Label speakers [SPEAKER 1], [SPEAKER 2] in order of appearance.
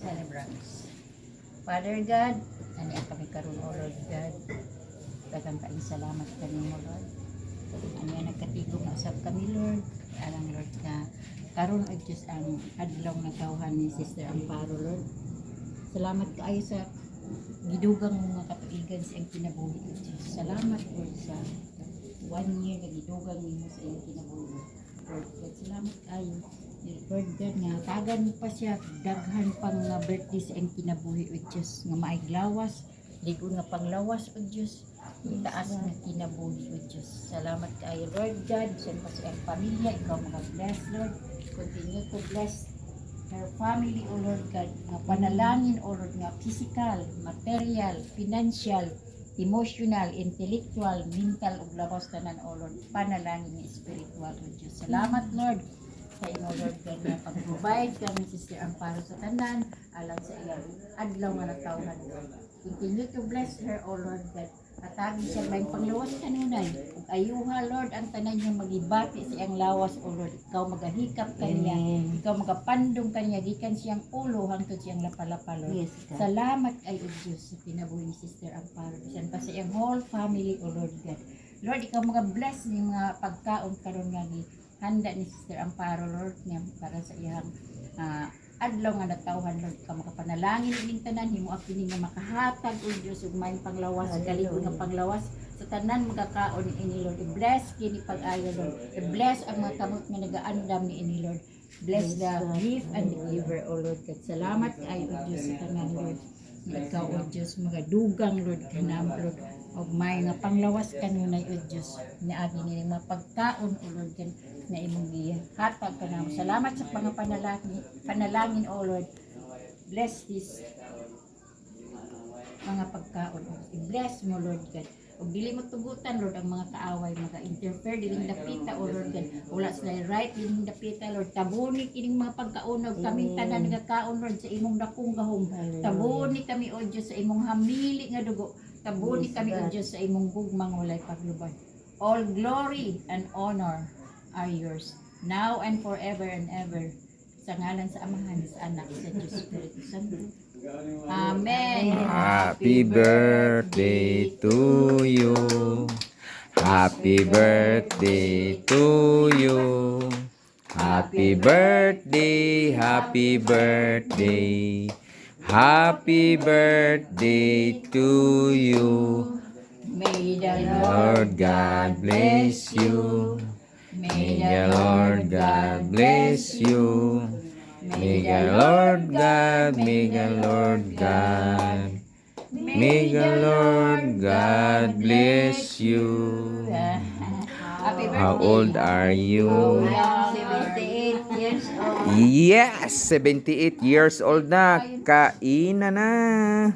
[SPEAKER 1] celebrants. Father God, ani ang kami karon o Lord God. Daghang kaayong salamat kanimo Lord. Ani ang nagkatigom na usab kami Lord. Alang Lord nga karon og Diyos ang adlaw nga tawhan ni Sister Amparo Lord. Salamat kaayo sa gidugang mga katuigan sa iyong kinabuhi o Diyos. Salamat Lord sa 1 year na gidugang nimo sa iyong kinabuhi. Lord God, salamat kaayo. Lord God nga tagan mo pa siya daghan pang nga birthday sa iyong kinabuhi o Diyos nga maiglawas, ligon nga panglawas o Diyos. Itaas nga kinabuhi o Diyos. Salamat kaayo Lord God. Saan pa sa iyong pamilya, ikaw mag-bless Lord. Continue to bless her family, O Lord God, nga panalangin, O Lord, nga physical, material, financial, emotional, intellectual, mental, ug lawas tanan, O Lord, panalangin nga spiritual, O Diyos. Salamat, Lord, sa imo, Lord God, nga pag-provide kami, Sister Amparo, sa tanan, alang sa iyang adlaw nga natawhan, Lord. Continue to bless her, O Lord God. Atagi siya may panglawas kanunay. Ug ayuha Lord ang tanan niya magibati sa iyang lawas o Lord. Ikaw magahikap kaniya. Ikaw magapandong kaniya gikan siyang ulo hangtod siyang lapalapa Lord. Yes, salamat ay o Diyos sa pinabuhi ni Sister Amparo. Bisan pa sa iyang whole family o Lord God. Lord, ikaw mga-bless ni mga pagkaon karon nga ni handa ni Sister Amparo Lord nga para sa iyang adlaw nga natawhan Lord, ka makapanalangin ning tanan himo kini nga makahatag o Dios ug may panglawas galigon nga panglawas sa tanan magakaon ini Lord. I-bless kini pag-ayo Lord. I-bless ang mga kamot nga nagaandam ni ini Lord. Bless the gift and the giver o Lord. Kat salamat kaayo o Dios sa tanan Lord. Ikaw o Dios magadugang Lord kanam Lord og may nga panglawas kanunay o Dios niagi ni mga pagkaon o Lord kan na imong gihatag kanamo. Salamat sa panalangin o Lord. Bless this mga pagkaon. I-bless mo Lord God. Ug dili mo tugutan Lord ang mga kaaway maka-interfere dining dapita o Lord God. Wala sila right dining dapita Lord. Tabuni kining mga pagkaunog kaming tanan nagakaon Lord sa imong dakong gahom. Tabuni kami o Dios sa imong hamili nga dugo. Tabuni kami o Dios sa imong gugmang walay paglubad. All glory and honor are yours now and forever and ever. Sa ngalan sa Amahan, sa Anak, sa Diyos Espiritu Santo. Amen.
[SPEAKER 2] Happy birthday to you. Happy birthday to you. Happy birthday, happy birthday. Happy birthday to you.
[SPEAKER 1] May the
[SPEAKER 2] Lord God bless you. May the Lord God bless you. May the Lord God, may the Lord God, may the Lord God bless you.
[SPEAKER 1] Happy birthday.
[SPEAKER 2] How old are you?
[SPEAKER 1] 78 years old.
[SPEAKER 2] Yes, 78 years old na. Kainan na.